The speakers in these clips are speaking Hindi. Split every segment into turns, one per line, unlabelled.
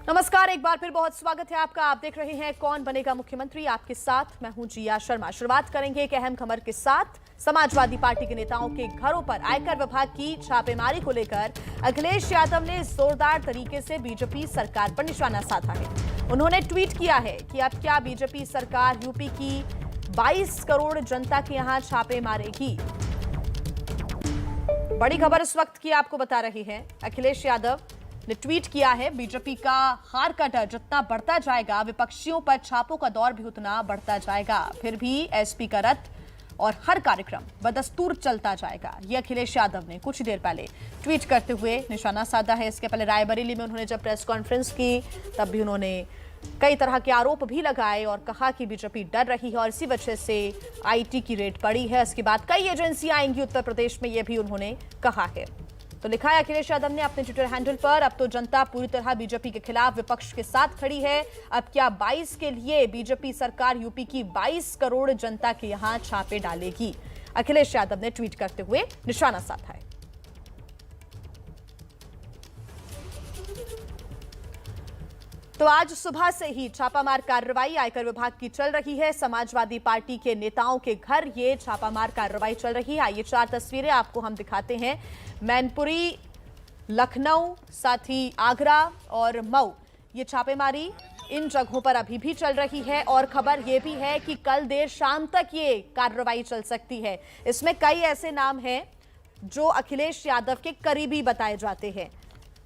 नमस्कार, एक बार फिर बहुत स्वागत है आपका। आप देख रहे हैं कौन बनेगा मुख्यमंत्री। आपके साथ मैं हूं जिया शर्मा। शुरुआत करेंगे एक अहम खबर के साथ। समाजवादी पार्टी के नेताओं के घरों पर आयकर विभाग की छापेमारी को लेकर अखिलेश यादव ने जोरदार तरीके से बीजेपी सरकार पर निशाना साधा है। उन्होंने ट्वीट किया है कि अब क्या बीजेपी सरकार यूपी की 22 करोड़ जनता के यहां छापे मारेगी। बड़ी खबर इस वक्त की आपको बता रही है। अखिलेश यादव ने ट्वीट किया है, बीजेपी का हार का डर जितना बढ़ता जाएगा, विपक्षियों पर छापों का दौर भी उतना बढ़ता जाएगा। फिर भी एसपी का रथ और हर कार्यक्रम बदस्तूर चलता जाएगा। ये अखिलेश यादव ने कुछ देर पहले ट्वीट करते हुए निशाना साधा है। इसके पहले रायबरेली में उन्होंने जब प्रेस कॉन्फ्रेंस की तब भी उन्होंने कई तरह के आरोप भी लगाए और कहा कि बीजेपी डर रही है और इसी वजह से आईटी की रेट बढ़ी है। इसके बाद कई एजेंसियां आएंगी उत्तर प्रदेश में, यह भी उन्होंने कहा है। तो लिखा है अखिलेश यादव ने अपने ट्विटर हैंडल पर, अब तो जनता पूरी तरह बीजेपी के खिलाफ विपक्ष के साथ खड़ी है। अब क्या 22 के लिए बीजेपी सरकार यूपी की 22 करोड़ जनता के यहां छापे डालेगी। अखिलेश यादव ने ट्वीट करते हुए निशाना साधा है। तो आज सुबह से ही छापामार कार्रवाई आयकर विभाग की चल रही है। समाजवादी पार्टी के नेताओं के घर ये छापामार कार्रवाई चल रही है। आइए 4 तस्वीरें आपको हम दिखाते हैं। मैनपुरी, लखनऊ, साथ ही आगरा और मऊ, ये छापेमारी इन जगहों पर अभी भी चल रही है। और खबर यह भी है कि कल देर शाम तक ये कार्रवाई चल सकती है। इसमें कई ऐसे नाम हैं जो अखिलेश यादव के करीबी बताए जाते हैं।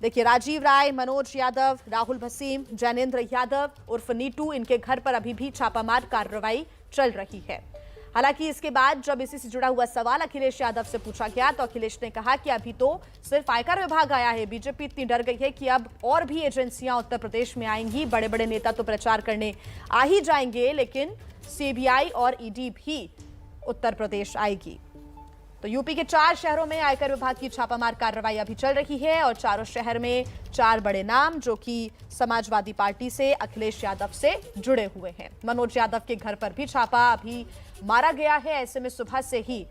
देखिए, राजीव राय, मनोज यादव, राहुल भसीन, जैनेंद्र यादव उर्फ नीटू, इनके घर पर अभी भी छापामार कार्रवाई चल रही है। हालांकि इसके बाद जब इसी से जुड़ा हुआ सवाल अखिलेश यादव से पूछा गया तो अखिलेश ने कहा कि अभी तो सिर्फ आयकर विभाग आया है। बीजेपी इतनी डर गई है कि अब और भी एजेंसियां उत्तर प्रदेश में आएंगी। बड़े बड़े नेता तो प्रचार करने आ ही जाएंगे, लेकिन सीबीआई और ईडी भी उत्तर प्रदेश आएगी। तो यूपी के 4 शहरों में आयकर विभाग की छापामार कार्रवाई अभी चल रही है और चारों शहर में 4 बड़े नाम जो कि समाजवादी पार्टी से अखिलेश यादव से जुड़े हुए हैं। मनोज यादव के घर पर भी छापा अभी मारा गया है। ऐसे में सुबह से ही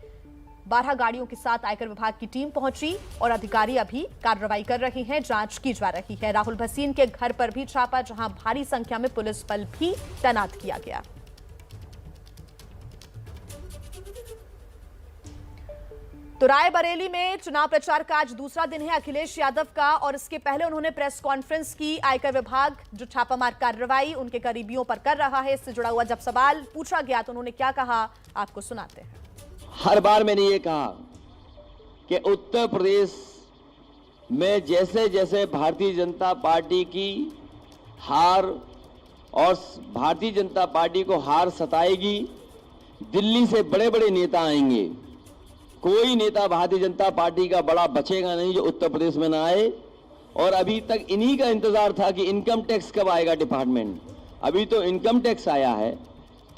12 गाड़ियों के साथ आयकर विभाग की टीम पहुंची और अधिकारी अभी कार्रवाई कर रहे हैं, जांच की जा रही है। राहुल भसीन के घर पर भी छापा, जहां भारी संख्या में पुलिस बल भी तैनात किया गया। तो रायबरेली में चुनाव प्रचार का आज दूसरा दिन है अखिलेश यादव का, और इसके पहले उन्होंने प्रेस कॉन्फ्रेंस की। आयकर विभाग जो छापामार कार्रवाई उनके करीबियों पर कर रहा है, इससे जुड़ा हुआ जब सवाल पूछा गया तो उन्होंने क्या कहा, आपको सुनाते हैं।
हर बार मैंने ये कहा कि उत्तर प्रदेश में जैसे जैसे भारतीय जनता पार्टी की हार और भारतीय जनता पार्टी को हार सताएगी, दिल्ली से बड़े बड़े नेता आएंगे। कोई नेता भारतीय जनता पार्टी का बड़ा बचेगा नहीं जो उत्तर प्रदेश में ना आए। और अभी तक इन्हीं का इंतजार था कि इनकम टैक्स कब आएगा डिपार्टमेंट। अभी तो इनकम टैक्स आया है,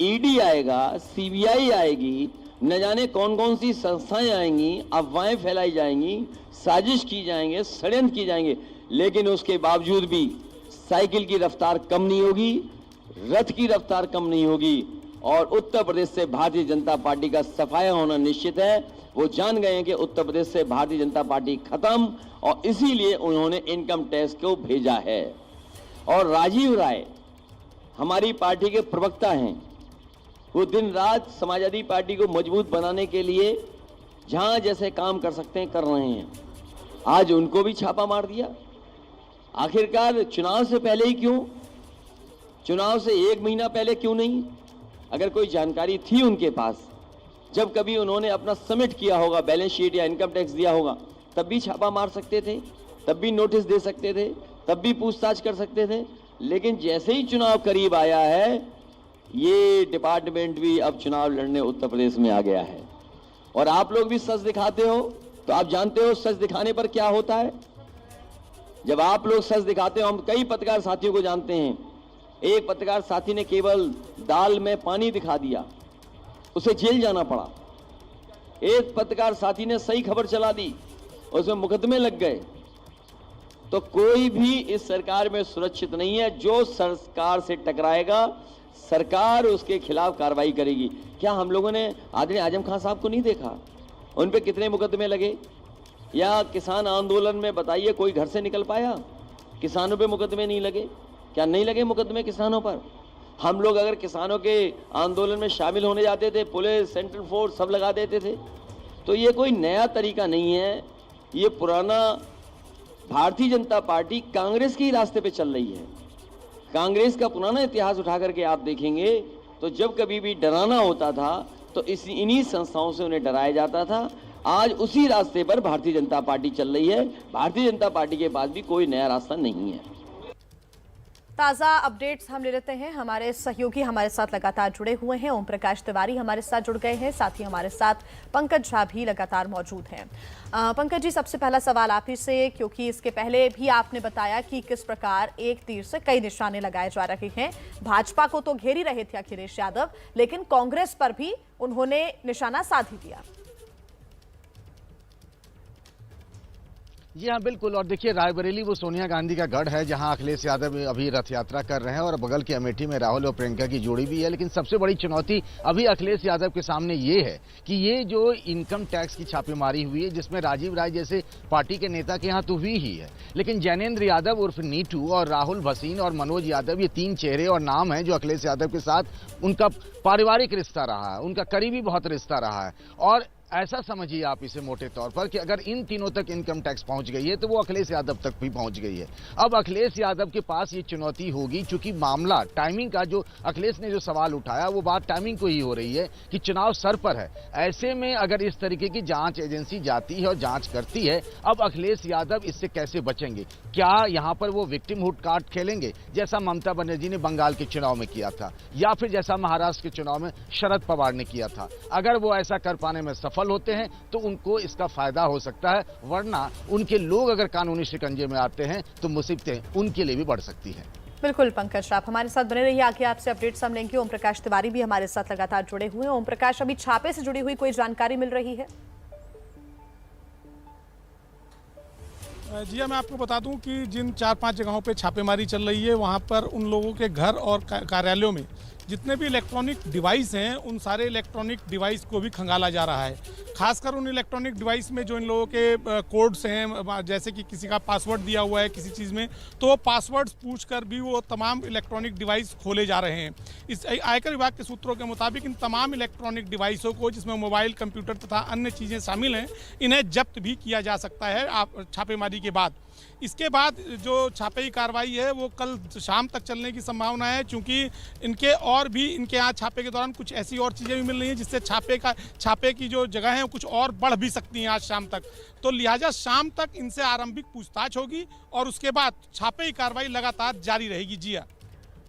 ईडी आएगा, सीबीआई आएगी, न जाने कौन कौन सी संस्थाएं आएंगी, अफवाहें फैलाई जाएंगी, साजिश की जाएंगे, षड्यंत्र की जाएंगे। लेकिन उसके बावजूद भी साइकिल की रफ्तार कम नहीं होगी, रथ की रफ्तार कम नहीं होगी और उत्तर प्रदेश से भारतीय जनता पार्टी का सफाया होना निश्चित है। वो जान गए हैं कि उत्तर प्रदेश से भारतीय जनता पार्टी खत्म, और इसीलिए उन्होंने इनकम टैक्स को भेजा है। और राजीव राय हमारी पार्टी के प्रवक्ता हैं, वो दिन रात समाजवादी पार्टी को मजबूत बनाने के लिए जहां जैसे काम कर सकते हैं कर रहे हैं। आज उनको भी छापा मार दिया। आखिरकार चुनाव से पहले ही क्यों, चुनाव से 1 महीना पहले क्यों नहीं? अगर कोई जानकारी थी उनके पास, जब कभी उन्होंने अपना सबमिट किया होगा, बैलेंस शीट या इनकम टैक्स दिया होगा, तब भी छापा मार सकते थे, तब भी नोटिस दे सकते थे, तब भी पूछताछ कर सकते थे। लेकिन जैसे ही चुनाव करीब आया है, ये डिपार्टमेंट भी अब चुनाव लड़ने उत्तर प्रदेश में आ गया है। और आप लोग भी सच दिखाते हो, तो आप जानते हो सच दिखाने पर क्या होता है। जब आप लोग सच दिखाते हो, हम कई पत्रकार साथियों को जानते हैं, एक पत्रकार साथी ने केवल दाल में पानी दिखा दिया, उसे जेल जाना पड़ा। एक पत्रकार साथी ने सही खबर चला दी, उसमें मुकदमे लग गए। तो कोई भी इस सरकार में सुरक्षित नहीं है। जो सरकार से टकराएगा, सरकार उसके खिलाफ कार्रवाई करेगी। क्या हम लोगों ने आदरणीय आजम खान साहब को नहीं देखा, उन पे कितने मुकदमे लगे? या किसान आंदोलन में बताइए कोई घर से निकल पाया? किसानों पे मुकदमे नहीं लगे? क्या नहीं लगे मुकदमे किसानों पर? हम लोग अगर किसानों के आंदोलन में शामिल होने जाते थे, पुलिस, सेंट्रल फोर्स सब लगा देते थे। तो ये कोई नया तरीका नहीं है, ये पुराना भारतीय जनता पार्टी कांग्रेस के ही रास्ते पे चल रही है। कांग्रेस का पुराना इतिहास उठा करके आप देखेंगे तो जब कभी भी डराना होता था तो इन्हीं संस्थाओं से उन्हें डराया जाता था। आज उसी रास्ते पर भारतीय जनता पार्टी चल रही है। भारतीय जनता पार्टी के पास भी कोई नया रास्ता नहीं है।
ताज़ा अपडेट्स हम ले लेते हैं। हमारे सहयोगी हमारे साथ लगातार जुड़े हुए हैं। ओम प्रकाश तिवारी हमारे साथ जुड़ गए हैं, साथ ही हमारे साथ पंकज झा भी लगातार मौजूद हैं। पंकज जी, सबसे पहला सवाल आप ही से, क्योंकि इसके पहले भी आपने बताया कि किस प्रकार एक तीर से कई निशाने लगाए जा रहे हैं। भाजपा को तो घेर ही रहे थे अखिलेश यादव, लेकिन कांग्रेस पर भी उन्होंने निशाना साध ही दिया।
जी हाँ, बिल्कुल। और देखिए, रायबरेली वो सोनिया गांधी का गढ़ है जहां अखिलेश यादव अभी रथ यात्रा कर रहे हैं और बगल की अमेठी में राहुल और प्रियंका की जोड़ी भी है। लेकिन सबसे बड़ी चुनौती अभी अखिलेश यादव के सामने ये है कि ये जो इनकम टैक्स की छापेमारी हुई है, जिसमें राजीव राय जैसे पार्टी के नेता के यहाँ तो हुई ही है, लेकिन जैनेन्द्र यादव उर्फ नीटू और राहुल भसीन और मनोज यादव, ये तीन चेहरे और नाम हैं जो अखिलेश यादव के साथ उनका पारिवारिक रिश्ता रहा है, उनका करीबी बहुत रिश्ता रहा है। और ऐसा समझिए आप इसे मोटे तौर पर कि अगर इन तीनों तक इनकम टैक्स पहुंच गई है तो वो अखिलेश यादव तक भी पहुंच गई है। अब अखिलेश यादव के पास ये चुनौती होगी, चूंकि मामला टाइमिंग का, जो अखिलेश ने जो सवाल उठाया वो बात टाइमिंग को ही हो रही है कि चुनाव सर पर है। ऐसे में अगर इस तरीके की जांच एजेंसी जाती है और जांच करती है, अब अखिलेश यादव इससे कैसे बचेंगे? क्या यहां पर वो विक्टिमहुड कार्ड खेलेंगे जैसा ममता बनर्जी ने बंगाल के चुनाव में किया था, या फिर जैसा महाराष्ट्र के चुनाव में शरद पवार ने किया था? अगर वो ऐसा कर पाने में सफल होते हैं तो उनको इसका फायदा हो सकता है, वरना उनके लोग अगर कानूनी शिकंजे में आते हैं तो मुसीबतें उनके लिए भी बढ़ सकती हैं।
बिल्कुल पंकज, आप हमारे साथ बने रहिए, आगे आपसे अपडेट्स हम लेंगे। ओम प्रकाश तिवारी भी हमारे साथ लगातार जुड़े हुए हैं। ओम प्रकाश, अभी छापे से जुड़ी हुई कोई जानकारी मिल रही है?
जी हाँ, मैं आपको बता दूं कि जिन 4-5 जगहों पे छापेमारी चल रही है, वहाँ पर उन लोगों के घर और कार्यालयों में जितने भी इलेक्ट्रॉनिक डिवाइस हैं, उन सारे इलेक्ट्रॉनिक डिवाइस को भी खंगाला जा रहा है। खासकर उन इलेक्ट्रॉनिक डिवाइस में जो इन लोगों के कोड्स हैं, जैसे कि किसी का पासवर्ड दिया हुआ है किसी चीज़ में, तो वो पासवर्ड्स पूछकर भी वो तमाम इलेक्ट्रॉनिक डिवाइस खोले जा रहे हैं। इस आयकर विभाग के सूत्रों के मुताबिक इन तमाम इलेक्ट्रॉनिक डिवाइसों को, जिसमें मोबाइल, कंप्यूटर तथा अन्य चीज़ें शामिल हैं, इन्हें जब्त भी किया जा सकता है छापेमारी के बाद। इसके बाद जो छापे की कार्रवाई है वो कल शाम तक चलने की संभावना है, क्योंकि इनके यहाँ छापे के दौरान कुछ ऐसी और चीज़ें भी मिल रही हैं जिससे छापे की जो जगह है कुछ और बढ़ भी सकती हैं आज शाम तक। तो लिहाजा शाम तक इनसे आरंभिक पूछताछ होगी और उसके बाद छापे की कार्रवाई लगातार जारी रहेगी। जी हाँ,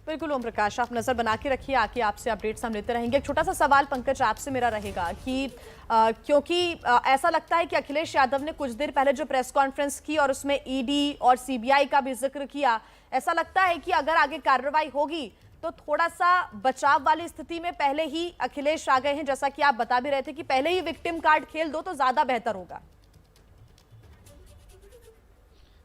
बिल्कुल ओम प्रकाश, आप नजर बना के रखिए, आके आपसे अपडेट्स हम लेते रहेंगे। एक छोटा सा सवाल पंकज आपसे मेरा रहेगा कि क्योंकि ऐसा लगता है कि अखिलेश यादव ने कुछ देर पहले जो प्रेस कॉन्फ्रेंस की और उसमें ईडी और सीबीआई का भी जिक्र किया, ऐसा लगता है कि अगर आगे कार्रवाई होगी तो थोड़ा सा बचाव वाली स्थिति में पहले ही अखिलेश आ गए हैं, जैसा कि आप बता भी रहे थे कि पहले ही विक्टिम कार्ड खेल दो तो ज्यादा बेहतर होगा।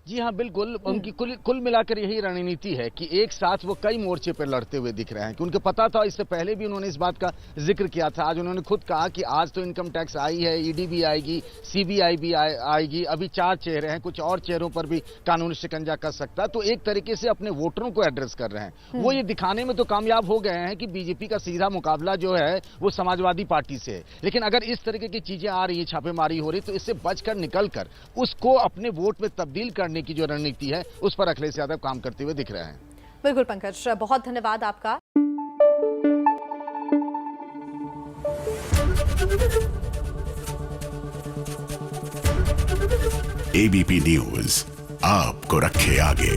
जी हाँ, बिल्कुल। उनकी कुल मिलाकर यही रणनीति है कि एक साथ वो कई मोर्चे पर लड़ते हुए दिख रहे हैं, कि उनको पता था, इससे पहले भी उन्होंने इस बात का जिक्र किया था। आज उन्होंने खुद कहा कि आज तो इनकम टैक्स आई है, ईडी भी आएगी, सीबीआई भी आएगी, अभी 4 चेहरे हैं, कुछ और चेहरों पर भी कानूनी शिकंजा कर सकता है। तो एक तरीके से अपने वोटरों को एड्रेस कर रहे हैं। वो ये दिखाने में तो कामयाब हो गए हैं कि बीजेपी का सीधा मुकाबला जो है वो समाजवादी पार्टी से है। लेकिन अगर इस तरीके की चीजें आ रही है, छापेमारी हो रही, तो इससे बचकर निकलकर उसको अपने वोट में तब्दील करने की जो रणनीति है उस पर अखिलेश यादव काम करते हुए दिख रहे हैं।
बिल्कुल पंकज, बहुत धन्यवाद आपका।
एबीपी न्यूज आपको रखे आगे।